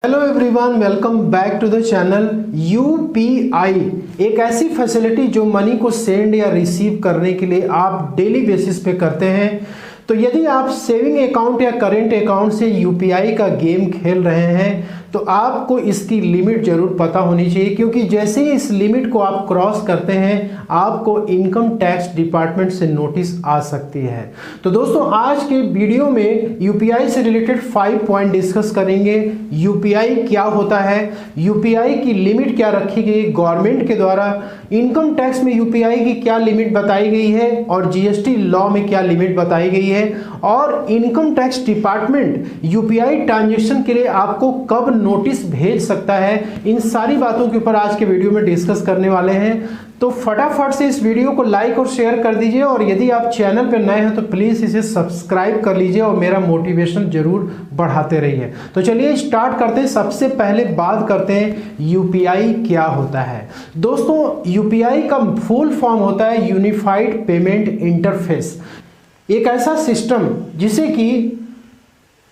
Hello everyone, welcome back to the channel. UPI एक ऐसी facility जो मनी को सेंड या रिसीव करने के लिए आप डेली बेसिस पे करते हैं। तो यदि आप सेविंग अकाउंट या करेंट अकाउंट से यूपीआई का गेम खेल रहे हैं तो आपको इसकी लिमिट जरूर पता होनी चाहिए, क्योंकि जैसे ही इस लिमिट को आप क्रॉस करते हैं आपको इनकम टैक्स डिपार्टमेंट से नोटिस आ सकती है। तो दोस्तों, आज के वीडियो में यूपीआई से रिलेटेड 5 पॉइंट डिस्कस करेंगे। यूपीआई क्या होता है, यूपीआई की लिमिट क्या रखी गई गवर्नमेंट के द्वारा, इनकम टैक्स में यूपीआई की क्या लिमिट बताई गई है और जीएसटी लॉ में क्या लिमिट बताई गई है, और income tax department UPI transaction के लिए आपको कब नोटिस भेज सकता है। इन सारी बातों के ऊपर आज के वीडियो में डिस्कस करने वाले हैं। तो फटाफट से इस वीडियो को लाइक और शेयर कर दीजिए, और यदि आप चैनल पर नए हैं तो प्लीज़ इसे सब्सक्राइब कर लीजिए और मेरा मोटिवेशन जरूर बढ़ाते रहिए। तो चलिए स्टार्ट करते हैं। सबसे पहले बात करते हैं यूपीआई क्या होता है। दोस्तों, यूपीआई का फुल फॉर्म होता है यूनिफाइड पेमेंट इंटरफेस। एक ऐसा सिस्टम जिसे कि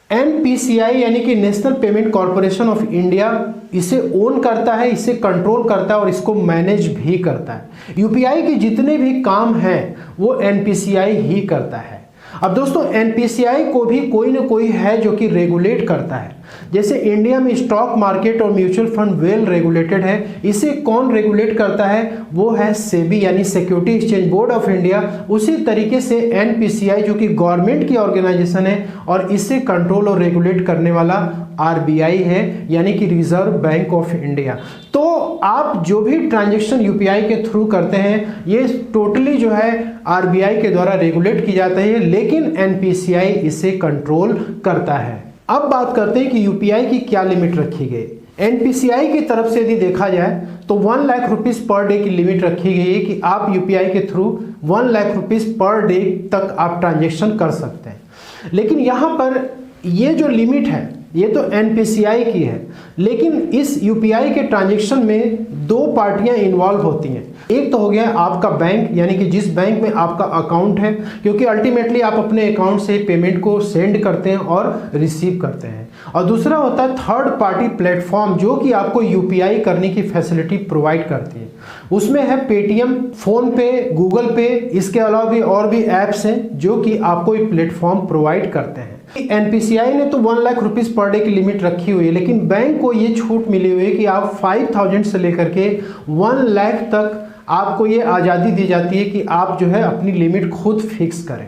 एनपीसीआई यानी कि national payment corporation of India इसे ओन करता है, इसे कंट्रोल करता है और इसको मैनेज भी करता है। यूपीआई के जितने भी काम हैं वो एनपीसीआई ही करता है। अब दोस्तों, एनपीसीआई को भी कोई ना कोई है जो कि रेगुलेट करता है। जैसे इंडिया में स्टॉक मार्केट और म्यूचुअल फंड वेल रेगुलेटेड है, इसे कौन रेगुलेट करता है, वो है सेबी यानी security exchange board of India. उसी तरीके से एनपीसीआई जो कि गवर्नमेंट की ऑर्गेनाइजेशन है और इसे कंट्रोल और रेगुलेट करने वाला आरबीआई है यानी कि रिजर्व बैंक ऑफ इंडिया। तो आप जो भी ट्रांजैक्शन यूपीआई के थ्रू करते हैं ये टोटली जो है आरबीआई के द्वारा रेगुलेट की जाता है, लेकिन एनपीसीआई इसे कंट्रोल करता है। अब बात करते हैं कि यूपीआई की क्या लिमिट रखी गई। एनपीसीआई की तरफ से यदि देखा जाए तो 1 लाख रुपीस पर डे की लिमिट रखी गई है कि आप यूपीआई के through 1 lakh rupees per day तक आप ट्रांजैक्शन कर सकते हैं। लेकिन यहाँ पर ये जो लिमिट है ये तो एनपीसीआई की है, लेकिन इस यूपीआई के ट्रांजैक्शन में 2 पार्टियां इन्वॉल्व होती हैं। एक तो हो गया आपका बैंक, यानी कि जिस बैंक में आपका अकाउंट है, क्योंकि अल्टीमेटली आप अपने अकाउंट से पेमेंट को सेंड करते हैं और रिसीव करते हैं। और दूसरा होता है थर्ड पार्टी प्लेटफॉर्म जो कि आपको यूपीआई करने की फैसिलिटी प्रोवाइड करती है। उसमें है पेटीएम, फोन पे, गूगल पे, इसके अलावा भी और भी ऐप्स हैं जो कि आपको एक प्लेटफॉर्म प्रोवाइड करते हैं। एनपीसीआई ने तो 1 लाख रुपीस पर डे की लिमिट रखी हुई है, लेकिन बैंक को ये छूट मिली हुई है कि आप 5000 से लेकर के 1 लाख तक आपको ये आज़ादी दी जाती है कि आप जो है अपनी लिमिट खुद फिक्स करें।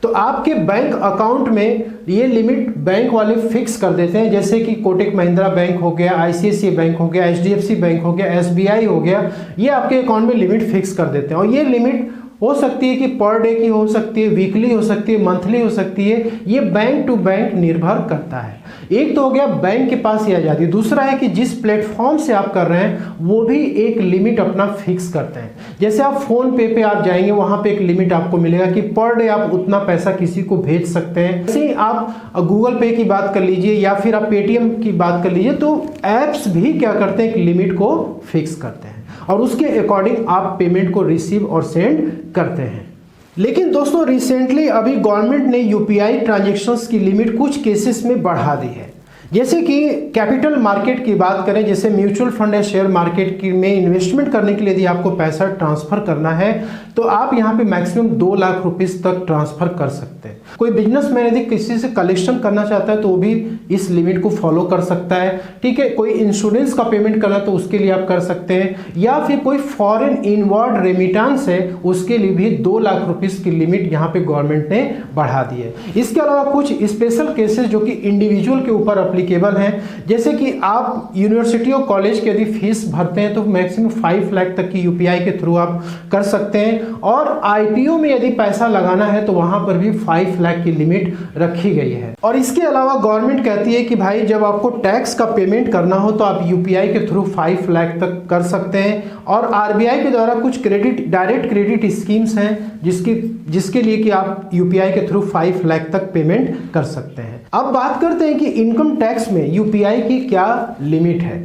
तो आपके बैंक अकाउंट में ये लिमिट बैंक वाले फिक्स कर देते हैं, जैसे कि कोटक महिंद्रा बैंक हो गया, आईसीआईसीआई बैंक हो गया, एचडीएफसी बैंक हो गया, एसबीआई हो गया, ये आपके अकाउंट में लिमिट फिक्स कर देते हैं। और ये लिमिट हो सकती है कि पर डे की हो सकती है, वीकली हो सकती है, मंथली हो सकती है, ये बैंक टू बैंक निर्भर करता है। एक तो हो गया बैंक के पास ये आज़ादी, दूसरा है कि जिस प्लेटफॉर्म से आप कर रहे हैं वो भी एक लिमिट अपना फिक्स करते हैं। जैसे आप फोन पे पे आप जाएंगे, वहां पे एक लिमिट आपको मिलेगा कि पर डे आप उतना पैसा किसी को भेज सकते हैं। जैसे ही आप गूगल पे की बात कर लीजिए या फिर आप पेटीएम की बात कर लीजिए, तो ऐप्स भी क्या करते हैं, एक लिमिट को फिक्स करते हैं और उसके अकॉर्डिंग आप पेमेंट को रिसीव और सेंड करते हैं। लेकिन दोस्तों, रिसेंटली अभी गवर्नमेंट ने यूपीआई ट्रांजैक्शंस की लिमिट कुछ केसेस में बढ़ा दी है। जैसे कि कैपिटल मार्केट की बात करें, जैसे म्यूचुअल फंड या शेयर मार्केट की में इन्वेस्टमेंट करने के लिए यदि आपको पैसा ट्रांसफर करना है तो आप यहाँ पे मैक्सिमम 2 लाख रुपीस तक ट्रांसफर कर सकते हैं। कोई बिजनेसमैन यदि किसी से कलेक्शन करना चाहता है तो वो भी इस लिमिट को फॉलो कर सकता है। ठीक है, कोई इंश्योरेंस का पेमेंट करना तो उसके लिए आप कर सकते हैं, या फिर कोई फॉरेन इनवर्ड रेमिटेंस है उसके लिए भी 2 लाख रुपीस की लिमिट यहाँ पे गवर्नमेंट ने बढ़ा दी है। इसके अलावा कुछ स्पेशल केसेस जो कि इंडिविजुअल के ऊपर एप्लीकेबल हैं, जैसे कि आप यूनिवर्सिटी और कॉलेज की यदि फीस भरते हैं तो मैक्सिमम 5 लाख तक की यूपीआई के थ्रू आप कर सकते हैं, और आईपीओ में यदि पैसा लगाना है तो वहां पर भी 5 लाख की लिमिट रखी गई है। और इसके अलावा गवर्नमेंट कहती है कि भाई जब आपको टैक्स का पेमेंट करना हो तो आप यूपीआई के थ्रू 5 लाख तक कर सकते हैं। और आरबीआई के द्वारा कुछ डायरेक्ट क्रेडिट स्कीम्स हैं जिसके लिए कि आप यूपीआई के थ्रू 5 लाख तक पेमेंट कर सकते हैं। अब बात करते हैं कि इनकम टैक्स में यूपीआई की क्या लिमिट है।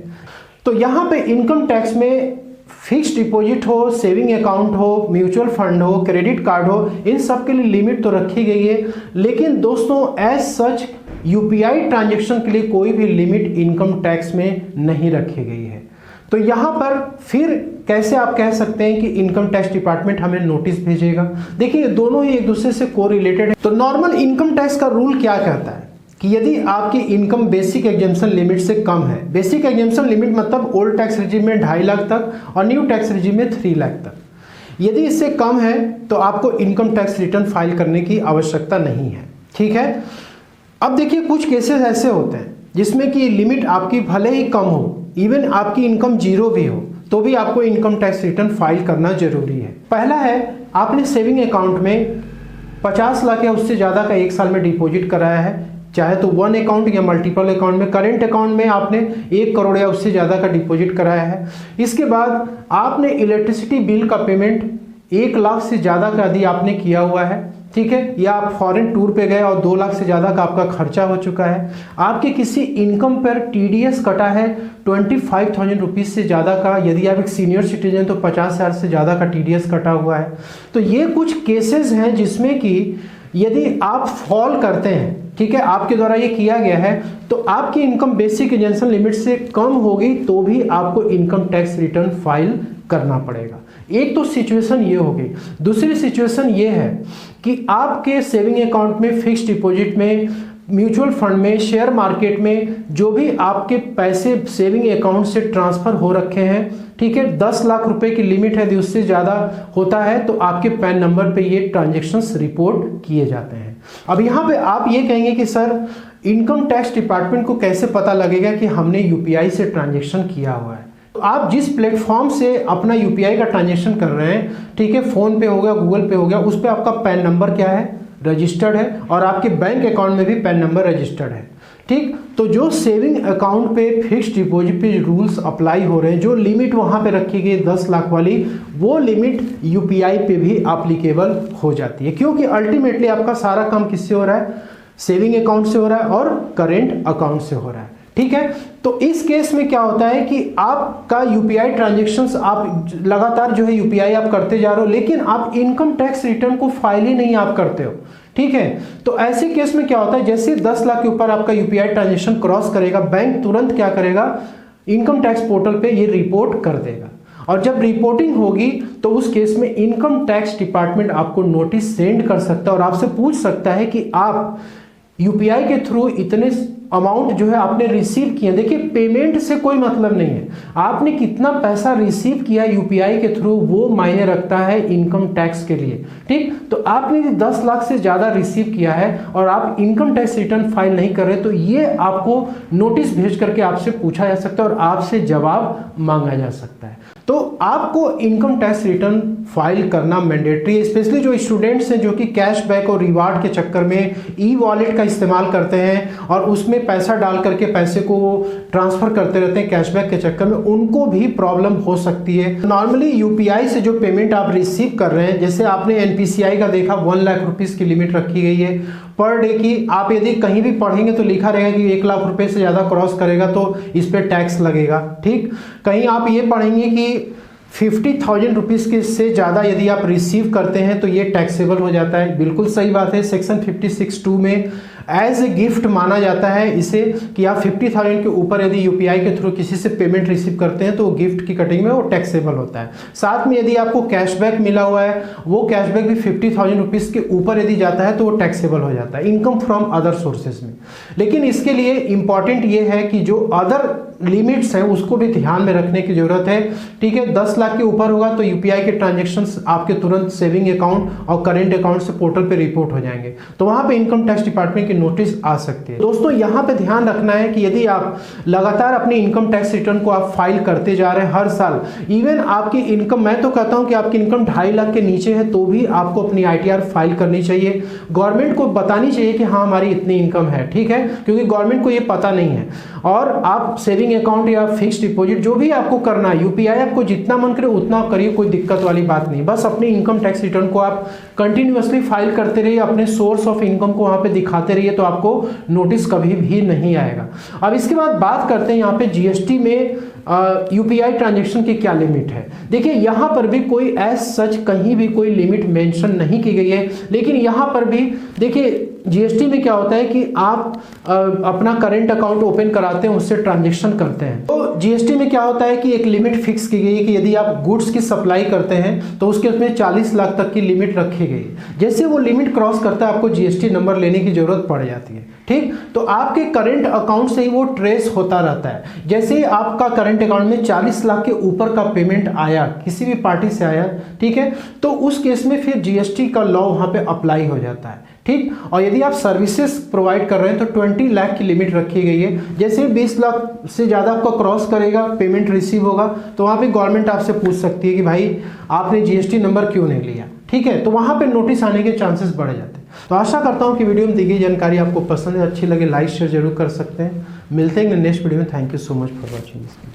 तो यहाँ पे इनकम टैक्स में फिक्स्ड डिपॉजिट हो, सेविंग अकाउंट हो, म्यूचुअल फंड हो, क्रेडिट कार्ड हो, इन सब के लिए लिमिट तो रखी गई है। लेकिन दोस्तों, एज सच यूपीआई ट्रांजैक्शन के लिए कोई भी लिमिट इनकम टैक्स में नहीं रखी गई है। तो यहाँ पर फिर कैसे आप कह सकते हैं कि इनकम टैक्स डिपार्टमेंट हमें नोटिस भेजेगा? देखिए दोनों ही एक दूसरे से कोरिलेटेड है। तो नॉर्मल इनकम टैक्स का रूल क्या कहता है कि यदि आपकी इनकम बेसिक एग्जेम्पशन लिमिट से कम है, बेसिक एग्जेम्पशन लिमिट मतलब ओल्ड टैक्स रिजीम में 2.5 लाख तक और न्यू टैक्स रिजीम में 3 लाख तक, यदि इससे कम है तो आपको इनकम टैक्स रिटर्न फाइल करने की आवश्यकता नहीं है। ठीक है, अब देखिए कुछ केसेस ऐसे होते हैं जिसमें कि लिमिट आपकी भले ही कम हो, इवन आपकी इनकम जीरो भी हो, तो भी आपको इनकम टैक्स रिटर्न फाइल करना जरूरी है। पहला है, आपने सेविंग अकाउंट में 50 लाख या उससे ज़्यादा का एक साल में डिपॉजिट कराया है, चाहे तो वन अकाउंट या मल्टीपल अकाउंट में। करेंट अकाउंट में आपने 1 करोड़ या उससे ज़्यादा का डिपॉजिट कराया है। इसके बाद आपने इलेक्ट्रिसिटी बिल का पेमेंट 1 लाख से ज़्यादा का यदि आपने किया हुआ है, ठीक है, या आप फॉरेन टूर पे गए और 2 लाख से ज़्यादा का आपका खर्चा हो चुका है, आपके किसी इनकम पर टीडीएस कटा है 25,000 रुपीज़ से ज़्यादा का, यदि आप एक सीनियर सिटीजन तो 50,000 से ज़्यादा का टीडीएस कटा हुआ है। तो ये कुछ केसेस हैं जिसमें कि यदि आप फॉल करते हैं, ठीक है, आपके द्वारा ये किया गया है, तो आपकी इनकम बेसिक एग्जेम्पशन लिमिट से कम होगी तो भी आपको इनकम टैक्स रिटर्न फाइल करना पड़ेगा। एक तो सिचुएशन ये होगी। दूसरी सिचुएशन ये है कि आपके सेविंग अकाउंट में, फिक्स्ड डिपॉजिट में, म्यूचुअल फंड में, शेयर मार्केट में जो भी आपके पैसे सेविंग अकाउंट से ट्रांसफर हो रखे हैं, ठीक है, 10 लाख रुपए की लिमिट है, यदि उससे ज़्यादा होता है तो आपके पैन नंबर पे ये ट्रांजैक्शंस रिपोर्ट किए जाते हैं। अब यहाँ पे आप ये कहेंगे कि सर इनकम टैक्स डिपार्टमेंट को कैसे पता लगेगा कि हमने यूपीआई से ट्रांजैक्शन किया हुआ है? तो आप जिस प्लेटफॉर्म से अपना यूपीआई का ट्रांजैक्शन कर रहे हैं, ठीक है, फोन पे हो गया, गूगल पे हो गया, उस पर आपका पैन नंबर क्या है, रजिस्टर्ड है, और आपके बैंक अकाउंट में भी पैन नंबर रजिस्टर्ड है। ठीक, तो जो सेविंग अकाउंट पे फिक्स्ड डिपॉजिट पे रूल्स अप्लाई हो रहे हैं, जो लिमिट वहाँ पे रखी गई 10 लाख वाली, वो लिमिट यूपीआई पे भी एप्लीकेबल हो जाती है, क्योंकि अल्टीमेटली आपका सारा काम किससे हो रहा है, सेविंग अकाउंट से हो रहा है और करेंट अकाउंट से हो रहा है। ठीक है, तो इस केस में क्या होता है कि आपका यूपीआई ट्रांजैक्शंस आप लगातार जो है यूपीआई आप करते जा रहे हो, लेकिन आप इनकम टैक्स रिटर्न को फाइल ही नहीं आप करते हो। ठीक है, तो ऐसे केस में क्या होता है, जैसे 10 लाख के ऊपर आपका यूपीआई ट्रांजैक्शन क्रॉस करेगा, बैंक तुरंत क्या करेगा, इनकम टैक्स पोर्टल पे ये रिपोर्ट कर देगा, और जब रिपोर्टिंग होगी तो उस केस में इनकम टैक्स डिपार्टमेंट आपको नोटिस सेंड कर सकता है और आपसे पूछ सकता है कि आप यूपीआई के थ्रू इतने अमाउंट जो है आपने रिसीव किए। देखिए पेमेंट से कोई मतलब नहीं है, आपने कितना पैसा रिसीव किया यूपीआई के थ्रू वो मायने रखता है इनकम टैक्स के लिए। ठीक, तो आपने 10 लाख से ज़्यादा रिसीव किया है और आप इनकम टैक्स रिटर्न फाइल नहीं कर रहे, तो ये आपको नोटिस भेज करके आपसे पूछा जा सकता है और आपसे जवाब मांगा जा सकता है। तो आपको इनकम टैक्स रिटर्न फाइल करना मैंडेटरी है, स्पेशली जो स्टूडेंट्स हैं जो कि कैशबैक और रिवार्ड के चक्कर में ई वॉलेट का इस्तेमाल करते हैं और उसमें पैसा डाल करके पैसे को ट्रांसफर करते रहते हैं कैशबैक के चक्कर में, उनको भी प्रॉब्लम हो सकती है। नॉर्मली यूपीआई से जो पेमेंट आप रिसीव कर रहे हैं, जैसे आपने एनपीसीआई का देखा 1 लाख रुपीज़ की लिमिट रखी गई है पर डे की, आप यदि कहीं भी पढ़ेंगे तो लिखा रहेगा कि 1 लाख रुपए से ज़्यादा क्रॉस करेगा तो इस पर टैक्स लगेगा। ठीक, कहीं आप ये पढ़ेंगे कि 50,000 रुपीज़ के से ज़्यादा यदि आप रिसीव करते हैं तो ये टैक्सेबल हो जाता है। बिल्कुल सही बात है, सेक्शन 56(2) में एज ए गिफ्ट माना जाता है इसे कि आप 50,000 के ऊपर यदि यूपीआई के थ्रू किसी से पेमेंट रिसीव करते हैं तो गिफ्ट की कटिंग में वो टैक्सेबल होता है। साथ में यदि आपको कैशबैक मिला हुआ है, वो कैशबैक भी 50,000 रुपीज़ के ऊपर यदि जाता है तो वो टैक्सेबल हो जाता है इनकम फ्रॉम अदर सोर्सेज में। लेकिन इसके लिए इंपॉर्टेंट ये है कि जो अदर लिमिट्स हैं उसको भी ध्यान में रखने की जरूरत है। ठीक है, 10 लाख के ऊपर होगा तो यूपीआई के ट्रांजैक्शंस आपके तुरंत सेविंग अकाउंट और करेंट अकाउंट से पोर्टल पे रिपोर्ट हो जाएंगे, तो वहां पे इनकम टैक्स डिपार्टमेंट की नोटिस आ सकती है। दोस्तों यहाँ पे ध्यान रखना है कि यदि आप लगातार अपनी इनकम टैक्स रिटर्न को आप फाइल करते जा रहे हैं हर साल, इवन आपकी इनकम, मैं तो कहता हूँ कि आपकी इनकम 2.5 लाख के नीचे है तो भी आपको अपनी आईटीआर फाइल करनी चाहिए। गवर्नमेंट को बतानी चाहिए कि हाँ हमारी इतनी इनकम है। ठीक है, क्योंकि गवर्नमेंट को ये पता नहीं है। और आप सेविंग अकाउंट या फिक्स्ड डिपॉजिट जो भी आपको करना है, यूपीआई आपको जितना मन करे उतना करिए, कोई दिक्कत वाली बात नहीं। बस अपनी इनकम टैक्स रिटर्न को आप कंटिन्यूअसली फाइल करते रहिए, अपने सोर्स ऑफ इनकम को वहाँ पे दिखाते रहिए, तो आपको नोटिस कभी भी नहीं आएगा। अब इसके बाद बात करते हैं यहाँ पे जीएसटी में यूपीआई ट्रांजैक्शन की क्या लिमिट है। देखिए यहाँ पर भी कोई एज सच कहीं भी कोई लिमिट मेंशन नहीं की गई है, लेकिन यहाँ पर भी देखिए जीएसटी में क्या होता है कि आप अपना करंट अकाउंट ओपन कराते हैं, उससे ट्रांजैक्शन करते हैं। तो जीएसटी में क्या होता है कि एक लिमिट फिक्स की गई है कि यदि आप गुड्स की सप्लाई करते हैं तो उसके उसमें 40 लाख तक की लिमिट रखी गई है। जैसे वो लिमिट क्रॉस करता है आपको जीएसटी नंबर लेने की जरूरत पड़ जाती है। ठीक, तो आपके करंट अकाउंट से ही वो ट्रेस होता रहता है। जैसे ही आपका करंट अकाउंट में 40 लाख के ऊपर का पेमेंट आया, किसी भी पार्टी से आया, ठीक है, तो उस केस में फिर जीएसटी का लॉ वहां पे अप्लाई हो जाता है। ठीक, और यदि आप सर्विसेज प्रोवाइड कर रहे हैं तो 20 लाख की लिमिट रखी गई है। जैसे 20 लाख से ज़्यादा आपका क्रॉस करेगा, पेमेंट रिसीव होगा, तो वहाँ पे गवर्नमेंट आपसे पूछ सकती है कि भाई आपने जीएसटी नंबर क्यों नहीं लिया। ठीक है, तो वहाँ पे नोटिस आने के चांसेस बढ़ जाते हैं। तो आशा करता हूँ कि वीडियो में दी गई जानकारी आपको पसंद है, अच्छी लगे, लाइक शेयर जरूर कर सकते हैं। मिलते हैं नेक्स्ट वीडियो में। Thank you so much for watching.